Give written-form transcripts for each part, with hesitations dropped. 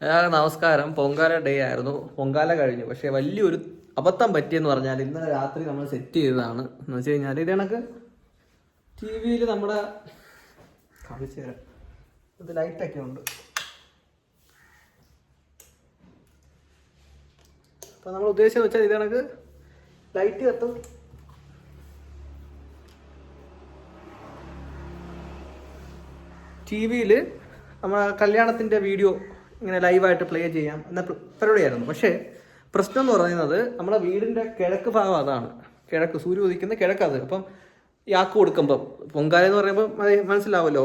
നമസ്കാരം. പൊങ്കാല ഡേ ആയിരുന്നു. പൊങ്കാല കഴിഞ്ഞു. പക്ഷെ വലിയൊരു അബദ്ധം പറ്റിയെന്ന് പറഞ്ഞാൽ ഇന്നലെ രാത്രി നമ്മൾ സെറ്റ് ചെയ്തതാണ്. എന്ന് വെച്ച് കഴിഞ്ഞാൽ ഇത് കണക്ക് ടി വിയിൽ നമ്മുടെ കാണിച്ചു തരാം. ഇത് ലൈറ്റൊക്കെ ഉണ്ട്. അപ്പം നമ്മൾ ഉദ്ദേശിച്ചത് വെച്ചാൽ ഇത് കണക്ക് ലൈറ്റ് കത്തും. ടി വിയിൽ നമ്മുടെ കല്യാണത്തിൻ്റെ വീഡിയോ ഇങ്ങനെ ലൈവായിട്ട് പ്ലേ ചെയ്യാം എന്ന പരിപാടിയായിരുന്നു. പക്ഷേ പ്രശ്നം എന്ന് പറയുന്നത് നമ്മുടെ വീടിൻ്റെ കിഴക്ക് ഭാഗം അതാണ്. കിഴക്ക് സൂര്യ ഉദിക്കുന്ന കിഴക്ക് അത്. അപ്പം യാക്ക് കൊടുക്കുമ്പം പൊങ്കാല എന്ന് പറയുമ്പോൾ മനസ്സിലാവുമല്ലോ,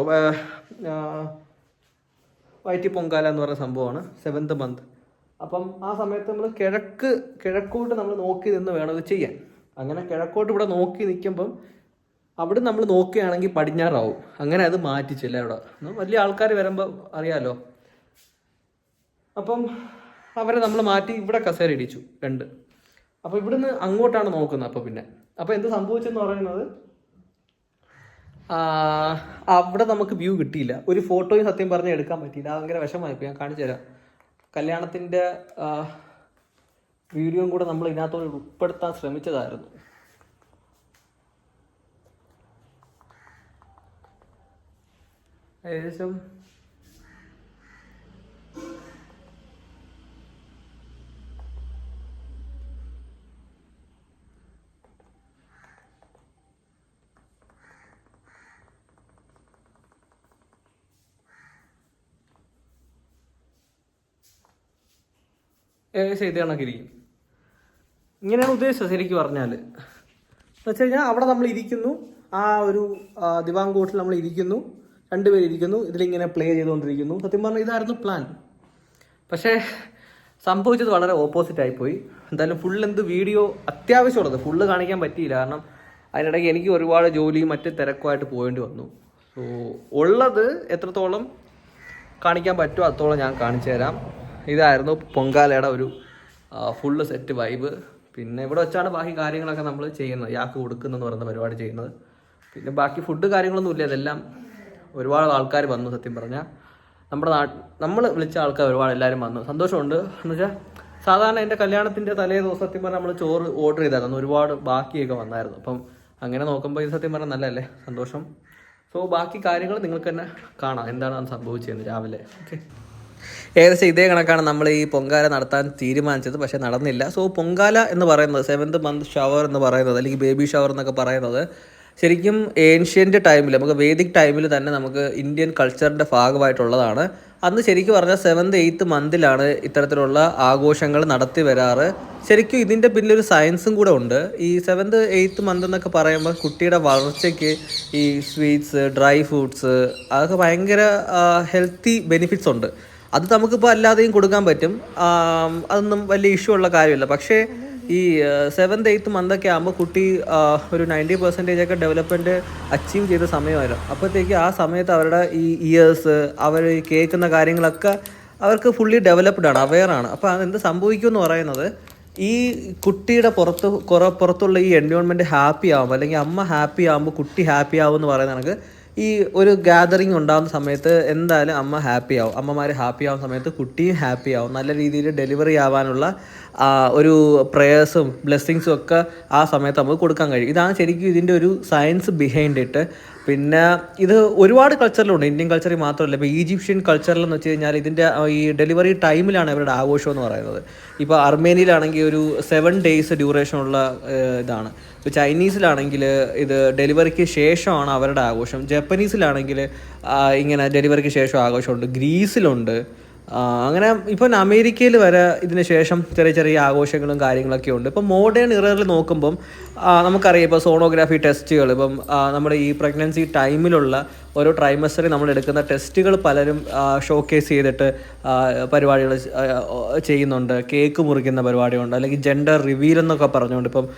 വയറ്റി പൊങ്കാല എന്ന് പറയുന്ന സംഭവമാണ്, 7th month. അപ്പം ആ സമയത്ത് നമ്മൾ കിഴക്കോട്ട് നമ്മൾ നോക്കി നിന്ന് വേണം ഇത് ചെയ്യാൻ. അങ്ങനെ കിഴക്കോട്ട് ഇവിടെ നോക്കി നിൽക്കുമ്പം അവിടെ നമ്മൾ നോക്കുകയാണെങ്കിൽ പടിഞ്ഞാറാവും. അങ്ങനെ അത് മാറ്റിച്ചില്ല. ഇവിടെ വലിയ ആൾക്കാർ വരുമ്പോൾ അറിയാമല്ലോ. അപ്പം അവരെ നമ്മൾ മാറ്റി ഇവിടെ കസേര ഇടിച്ചു 2. അപ്പോൾ ഇവിടുന്ന് അങ്ങോട്ടാണ് നോക്കുന്നത്. അപ്പോൾ എന്ത് സംഭവിച്ചെന്ന് പറയുന്നത്, അവിടെ നമുക്ക് വ്യൂ കിട്ടിയില്ല. ഒരു ഫോട്ടോയും സത്യം പറഞ്ഞാൽ എടുക്കാൻ പറ്റിയില്ല. ഭയങ്കര വിഷമമായിപ്പോൾ. ഞാൻ കാണിച്ചു തരാം. കല്യാണത്തിൻ്റെ വീഡിയോയും കൂടെ നമ്മൾ ഇതിനകത്തോട് ഉൾപ്പെടുത്താൻ ശ്രമിച്ചതായിരുന്നു. ഏകദേശം ഇത് കണക്കിരിക്കും. ഇങ്ങനെയാണ് ഉദ്ദേശിച്ചത് ശരിക്കും പറഞ്ഞാൽ. എന്ന് വെച്ച് കഴിഞ്ഞാൽ അവിടെ നമ്മൾ ഇരിക്കുന്നു, ആ ഒരു ദിവാങ്കോട്ടിൽ നമ്മൾ ഇരിക്കുന്നു, 2 പേര് ഇരിക്കുന്നു, ഇതിലിങ്ങനെ പ്ലേ ചെയ്തുകൊണ്ടിരിക്കുന്നു. സത്യം പറഞ്ഞാൽ ഇതായിരുന്നു പ്ലാൻ. പക്ഷേ സംഭവിച്ചത് വളരെ ഓപ്പോസിറ്റ് ആയിപ്പോയി. എന്തായാലും വീഡിയോ അത്യാവശ്യമുള്ളത് ഫുള്ള് കാണിക്കാൻ പറ്റിയില്ല. കാരണം അതിനിടയ്ക്ക് എനിക്ക് ഒരുപാട് ജോലിയും മറ്റ് തിരക്കുമായിട്ട് പോകേണ്ടി വന്നു. സോ ഉള്ളത് എത്രത്തോളം കാണിക്കാൻ പറ്റുമോ അത്രത്തോളം ഞാൻ കാണിച്ചു തരാം. ഇതായിരുന്നു പൊങ്കാലയുടെ ഒരു ഫുള്ള് സെറ്റ് വൈബ്. പിന്നെ ഇവിടെ വെച്ചാണ് ബാക്കി കാര്യങ്ങളൊക്കെ നമ്മൾ ചെയ്യുന്നത്, യാക്ക് കൊടുക്കുന്നതെന്ന് പറയുന്ന പരിപാടി ചെയ്യുന്നത്. പിന്നെ ബാക്കി ഫുഡ് കാര്യങ്ങളൊന്നും ഇല്ല. ഇതെല്ലാം ഒരുപാട് ആൾക്കാർ വന്നു. സത്യം പറഞ്ഞാൽ നമ്മൾ വിളിച്ച ആൾക്കാർ എല്ലാവരും വന്നു. സന്തോഷമുണ്ട്. എന്ന് വെച്ചാൽ സാധാരണ എൻ്റെ കല്യാണത്തിൻ്റെ തലേ ദിവസം സത്യം പറഞ്ഞാൽ നമ്മൾ ചോറ് ഓർഡർ ചെയ്തായിരുന്നു. ഒരുപാട് ബാക്കിയൊക്കെ വന്നായിരുന്നു. അപ്പം അങ്ങനെ നോക്കുമ്പോൾ ഇത് സത്യം പറഞ്ഞാൽ നല്ലതല്ലേ, സന്തോഷം. സോ ബാക്കി കാര്യങ്ങൾ നിങ്ങൾക്ക് തന്നെ കാണാം എന്താണ് സംഭവിച്ചതെന്ന് രാവിലെ. ഓക്കെ, ഏകദേശം ഇതേ കണക്കാണ് നമ്മൾ ഈ പൊങ്കാല നടത്താൻ തീരുമാനിച്ചത്. പക്ഷേ നടന്നില്ല. സോ പൊങ്കാല എന്ന് പറയുന്നത് 7th month ഷവർ എന്ന് പറയുന്നത്, അല്ലെങ്കിൽ ബേബി ഷവർ എന്നൊക്കെ പറയുന്നത്, ശരിക്കും ഏൻഷ്യൻ്റ് ടൈമിൽ, നമുക്ക് വേദിക് ടൈമിൽ തന്നെ നമുക്ക് ഇന്ത്യൻ കൾച്ചറിൻ്റെ ഭാഗമായിട്ടുള്ളതാണ്. അന്ന് ശരിക്കും പറഞ്ഞാൽ 7th 8th monthലാണ് ഇത്തരത്തിലുള്ള ആഘോഷങ്ങൾ നടത്തി വരാറ്. ശരിക്കും ഇതിൻ്റെ പിന്നിലൊരു സയൻസും കൂടെ ഉണ്ട്. ഈ 7th 8th month എന്നൊക്കെ പറയുമ്പോൾ കുട്ടിയുടെ വളർച്ചയ്ക്ക് ഈ സ്വീറ്റ്സ്, ഡ്രൈ ഫ്രൂട്ട്സ്, അതൊക്കെ ഭയങ്കര ഹെൽത്തി ബെനിഫിറ്റ്സ് ഉണ്ട്. അത് നമുക്കിപ്പോൾ അല്ലാതെയും കൊടുക്കാൻ പറ്റും. അതൊന്നും വലിയ ഇഷ്യൂ ഉള്ള കാര്യമില്ല. പക്ഷേ ഈ 7th 8th month ഒക്കെ ആകുമ്പോൾ കുട്ടി ഒരു 90% ഒക്കെ ഡെവലപ്മെൻറ്റ് അച്ചീവ് ചെയ്ത സമയമായിരുന്നു. അപ്പോഴത്തേക്ക് ആ സമയത്ത് അവരുടെ ഈ ഇയേഴ്സ്, അവർ കേൾക്കുന്ന കാര്യങ്ങളൊക്കെ അവർക്ക് ഫുള്ളി ഡെവലപ്ഡ് ആണ്, അവെയറാണ്. അപ്പോൾ അതെന്ത് സംഭവിക്കുമെന്ന് പറയുന്നത്, ഈ കുട്ടിയുടെ പുറത്തുള്ള ഈ എൻവയോൺമെൻറ്റ് ഹാപ്പി ആകും, അല്ലെങ്കിൽ അമ്മ ഹാപ്പി ആകുമ്പോൾ കുട്ടി ഹാപ്പി ആവും എന്ന് പറയുന്ന കണക്ക് ഈ ഒരു ഗ്യാതറിങ് ഉണ്ടാകുന്ന സമയത്ത് എന്തായാലും അമ്മ ഹാപ്പി ആവും. അമ്മമാർ ഹാപ്പി ആവുന്ന സമയത്ത് കുട്ടിയും ഹാപ്പി ആവും. നല്ല രീതിയിൽ ഡെലിവറി ആവാനുള്ള ഒരു പ്രേയേഴ്സും ബ്ലെസ്സിങ്സും ഒക്കെ ആ സമയത്ത് നമുക്ക് കൊടുക്കാൻ കഴിയും. ഇതാണ് ശരിക്കും ഇതിൻ്റെ ഒരു സയൻസ് ബിഹൈൻഡ് ഇട്ട്. പിന്നെ ഇത് ഒരുപാട് കൾച്ചറിലുണ്ട്, ഇന്ത്യൻ കൾച്ചറിൽ മാത്രമല്ല. ഇപ്പോൾ ഈജിപ്ഷ്യൻ കൾച്ചറിലെന്ന് വെച്ച് കഴിഞ്ഞാൽ ഇതിൻ്റെ ഈ ഡെലിവറി ടൈമിലാണ് അവരുടെ ആഘോഷം എന്ന് പറയുന്നത്. ഇപ്പോൾ അർമേനിയയിലാണെങ്കിൽ ഒരു 7 days ഡ്യൂറേഷനുള്ള ഇതാണ്. ഇപ്പോൾ ചൈനീസിലാണെങ്കിൽ ഇത് ഡെലിവറിക്ക് ശേഷമാണ് അവരുടെ ആഘോഷം. ജപ്പനീസിലാണെങ്കിൽ ഇങ്ങനെ ഡെലിവറിക്ക് ശേഷം ആഘോഷമുണ്ട്. ഗ്രീസിലുണ്ട്. അങ്ങനെ ഇപ്പം അമേരിക്കയിൽ വരെ ഇതിന് ശേഷം ചെറിയ ചെറിയ ആഘോഷങ്ങളും കാര്യങ്ങളൊക്കെ ഉണ്ട്. ഇപ്പം മോഡേൺ ഇറയിൽ നോക്കുമ്പം നമുക്കറിയാം, ഇപ്പോൾ സോണോഗ്രാഫി ടെസ്റ്റുകൾ, ഇപ്പം നമ്മുടെ ഈ പ്രഗ്നൻസി ടൈമിലുള്ള ഓരോ ട്രൈമസ്റ്ററിൽ നമ്മൾ എടുക്കുന്ന ടെസ്റ്റുകൾ പലരും ഷോക്കേസ് ചെയ്തിട്ട് പരിപാടികൾ ചെയ്യുന്നുണ്ട്. കേക്ക് മുറിക്കുന്ന പരിപാടിയുണ്ട്, അല്ലെങ്കിൽ ജെൻഡർ റിവീൽ എന്നൊക്കെ പറഞ്ഞുകൊണ്ട് ഇപ്പം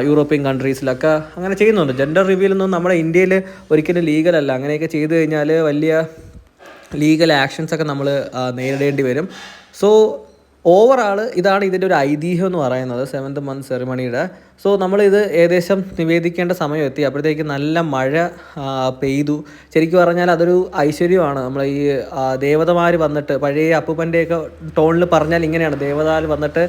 യൂറോപ്യൻ കൺട്രീസിലൊക്കെ അങ്ങനെ ചെയ്യുന്നുണ്ട്. ജെൻഡർ റിവീലൊന്നും നമ്മുടെ ഇന്ത്യയിൽ ഒരിക്കലും ലീഗലല്ല. അങ്ങനെയൊക്കെ ചെയ്തു കഴിഞ്ഞാൽ വലിയ ലീഗൽ ആക്ഷൻസൊക്കെ നമ്മൾ നേരിടേണ്ടി വരും. സോ ഓവറാൾ ഇതാണ് ഇതിൻ്റെ ഒരു ഐതിഹ്യം എന്ന് പറയുന്നത് 7th മന്ത് സെറിമണിയുടെ. സോ നമ്മളിത് ഏകദേശം നിവേദിക്കേണ്ട സമയം എത്തി. അപ്പോഴത്തേക്ക് നല്ല മഴ പെയ്തു. ശരിക്കും പറഞ്ഞാൽ അതൊരു ഐശ്വര്യമാണ്. നമ്മൾ ഈ ദേവതമാർ വന്നിട്ട്, പഴയ അപ്പൂപ്പൻ്റെയൊക്കെ ടോണിൽ പറഞ്ഞാൽ ഇങ്ങനെയാണ്, ദേവതാർ വന്നിട്ട്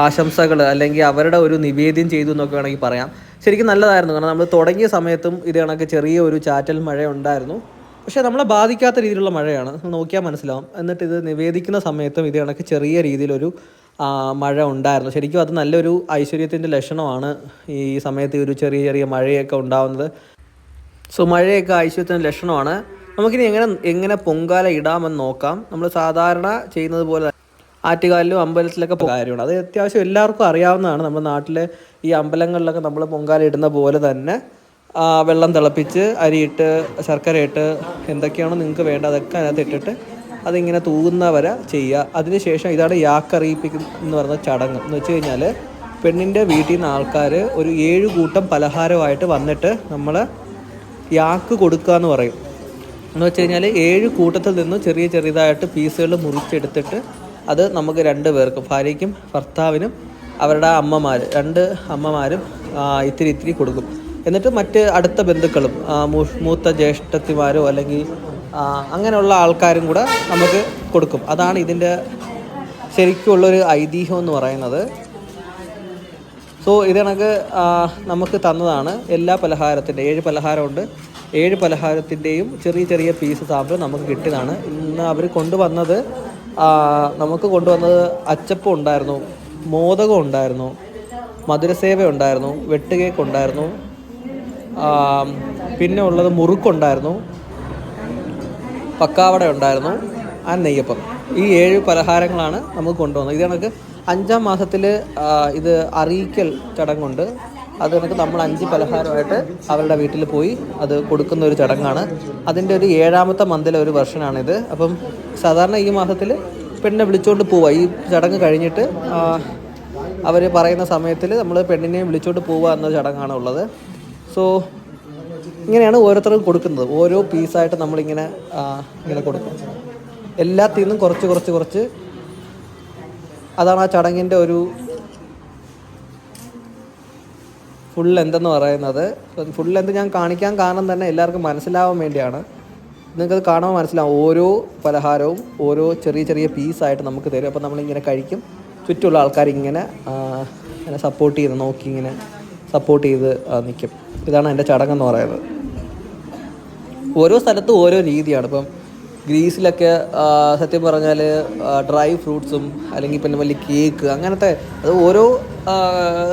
ആശംസകൾ അല്ലെങ്കിൽ അവരുടെ ഒരു നിവേദ്യം ചെയ്തു എന്നൊക്കെ വേണമെങ്കിൽ പറയാം. ശരിക്കും നല്ലതായിരുന്നു. കാരണം നമ്മൾ തുടങ്ങിയ സമയത്തും ഇത് കണക്ക് ചെറിയ ഒരു ചാറ്റൽ മഴ ഉണ്ടായിരുന്നു. പക്ഷേ നമ്മളെ ബാധിക്കാത്ത രീതിയിലുള്ള മഴയാണ്, നോക്കിയാൽ മനസ്സിലാവും. എന്നിട്ട് ഇത് നിവേദിക്കുന്ന സമയത്തും ഇത് കണക്ക് ചെറിയ രീതിയിലൊരു മഴ ഉണ്ടായിരുന്നു. ശരിക്കും അത് നല്ലൊരു ഐശ്വര്യത്തിൻ്റെ ലക്ഷണമാണ് ഈ സമയത്ത് ഒരു ചെറിയ ചെറിയ മഴയൊക്കെ ഉണ്ടാകുന്നത്. സോ മഴയൊക്കെ ഐശ്വര്യത്തിൻ്റെ ലക്ഷണമാണ്. നമുക്കിനി എങ്ങനെ പൊങ്കാല ഇടാമെന്ന് നോക്കാം. നമ്മൾ സാധാരണ ചെയ്യുന്നത് പോലെ ആറ്റുകാലിലും അമ്പലത്തിലൊക്കെ കാര്യമാണ്. അത് അത്യാവശ്യം എല്ലാവർക്കും അറിയാവുന്നതാണ്. നമ്മുടെ നാട്ടിലെ ഈ അമ്പലങ്ങളിലൊക്കെ നമ്മൾ പൊങ്കാല ഇടുന്ന പോലെ തന്നെ വെള്ളം തിളപ്പിച്ച് അരിയിട്ട് ശർക്കരയിട്ട് എന്തൊക്കെയാണോ നിങ്ങൾക്ക് വേണ്ടത് അതൊക്കെ അതിനകത്ത് ഇട്ടിട്ട് അതിങ്ങനെ തൂകുന്ന വരെ ചെയ്യുക. അതിനുശേഷം ഇതാണ് യാക്കറിയിപ്പിക്കുക എന്ന് പറയുന്ന ചടങ്ങ്. എന്ന് വെച്ച് കഴിഞ്ഞാൽ പെണ്ണിൻ്റെ വീട്ടിൽ നിന്ന് ആൾക്കാർ ഒരു 7 കൂട്ടം പലഹാരമായിട്ട് വന്നിട്ട് നമ്മൾ യാക്ക് കൊടുക്കുക എന്ന് പറയും. എന്ന് വെച്ച് കഴിഞ്ഞാൽ 7 കൂട്ടത്തിൽ നിന്ന് ചെറിയ ചെറിയതായിട്ട് പീസുകൾ മുറിച്ചെടുത്തിട്ട് അത് നമുക്ക് 2 പേർക്കും, ഭാര്യയ്ക്കും ഭർത്താവിനും അവരുടെ അമ്മമാർ 2 അമ്മമാരും ഇത്തിരി കൊടുക്കും. എന്നിട്ട് മറ്റ് അടുത്ത ബന്ധുക്കളും മൂത്ത ജ്യേഷ്ഠത്തിമാരോ അല്ലെങ്കിൽ അങ്ങനെയുള്ള ആൾക്കാരും കൂടെ നമുക്ക് കൊടുക്കും. അതാണ് ഇതിൻ്റെ ശരിക്കുള്ളൊരു ഐതിഹ്യം എന്ന് പറയുന്നത്. സോ ഇത് കണക്ക് നമുക്ക് തന്നതാണ് എല്ലാ പലഹാരത്തിൻ്റെ 7 പലഹാരമുണ്ട്. 7 പലഹാരത്തിൻ്റെയും ചെറിയ ചെറിയ പീസ് സാമ്പിൾ നമുക്ക് കിട്ടിയതാണ്. ഇന്ന് അവർ നമുക്ക് കൊണ്ടുവന്നത് അച്ചപ്പം ഉണ്ടായിരുന്നു, മോദകം ഉണ്ടായിരുന്നു, മധുരസേവ ഉണ്ടായിരുന്നു, വെട്ടുകേക്ക് ഉണ്ടായിരുന്നു, പിന്നെ ഉള്ളത് മുറുക്കുണ്ടായിരുന്നു, പക്കാവട ഉണ്ടായിരുന്നു, നെയ്യപ്പം. ഈ 7 പലഹാരങ്ങളാണ് നമുക്ക് കൊണ്ടുവന്നത്. ഇത് കണക്ക് 5ാം മാസത്തിൽ ഇത് അറിയിക്കൽ ചടങ്ങുണ്ട്. അത് കണക്ക് നമ്മൾ 5 പലഹാരമായിട്ട് അവരുടെ വീട്ടിൽ പോയി അത് കൊടുക്കുന്ന ഒരു ചടങ്ങാണ്. അതിൻ്റെ ഒരു 7ാമത്തെ മന്തിലെ ഒരു വെർഷനാണിത്. അപ്പം സാധാരണ ഈ മാസത്തിൽ പെണ്ണിനെ വിളിച്ചുകൊണ്ട് പോവുക. ഈ ചടങ്ങ് കഴിഞ്ഞിട്ട് അവർ പറയുന്ന സമയത്തിൽ നമ്മൾ പെണ്ണിനെ വിളിച്ചുകൊണ്ട് പോവുക എന്ന ചടങ്ങാണ് ഉള്ളത്. സോ ഇങ്ങനെയാണ് ഓരോരുത്തർക്കും കൊടുക്കുന്നത്. ഓരോ പീസായിട്ട് നമ്മളിങ്ങനെ കൊടുക്കും. എല്ലാത്തിൽ നിന്നും കുറച്ച് അതാണ് ആ ചടങ്ങിൻ്റെ ഒരു ഫുൾ ലെന്തെന്ന് പറയുന്നത്. ഫുൾ ലെന്ത് ഞാൻ കാണിക്കാൻ കാരണം തന്നെ എല്ലാവർക്കും മനസ്സിലാവാൻ വേണ്ടിയാണ്. നിങ്ങൾക്കത് കാണുമ്പോൾ മനസ്സിലാവും. ഓരോ പലഹാരവും ഓരോ ചെറിയ ചെറിയ പീസായിട്ട് നമുക്ക് തരും. അപ്പോൾ നമ്മളിങ്ങനെ കഴിക്കും. ചുറ്റുമുള്ള ആൾക്കാരിങ്ങനെ സപ്പോർട്ട് ചെയ്ത് നോക്കി ഇങ്ങനെ സപ്പോർട്ട് ചെയ്ത് നിൽക്കും. ഇതാണ് എൻ്റെ ചടങ്ങെന്ന് പറയുന്നത്. ഓരോ സ്ഥലത്തും ഓരോ രീതിയാണ്. ഇപ്പം ഗ്രീസിലൊക്കെ സത്യം പറഞ്ഞാൽ ഡ്രൈ ഫ്രൂട്ട്സും അല്ലെങ്കിൽ പിന്നെ വലിയ കേക്ക് അങ്ങനത്തെ അത് ഓരോ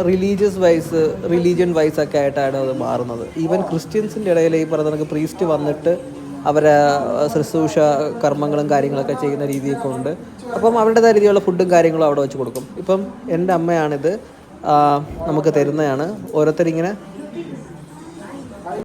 റിലീജിയൻ വൈസ് ഒക്കെ ആയിട്ടാണ് അത് മാറുന്നത്. ഈവൻ ക്രിസ്ത്യൻസിൻ്റെ ഇടയിൽ ഈ പറഞ്ഞ നമുക്ക് പ്രീസ്റ്റ് വന്നിട്ട് അവരെ ശുശ്രൂഷ കർമ്മങ്ങളും കാര്യങ്ങളൊക്കെ ചെയ്യുന്ന രീതിയൊക്കെ ഉണ്ട്. അപ്പം അവരുടേതായ രീതിയിലുള്ള ഫുഡും കാര്യങ്ങളും അവിടെ വെച്ച് കൊടുക്കും. ഇപ്പം എൻ്റെ അമ്മയാണിത് നമുക്ക് തരുന്നതാണ്. ഓരോരുത്തരിങ്ങനെ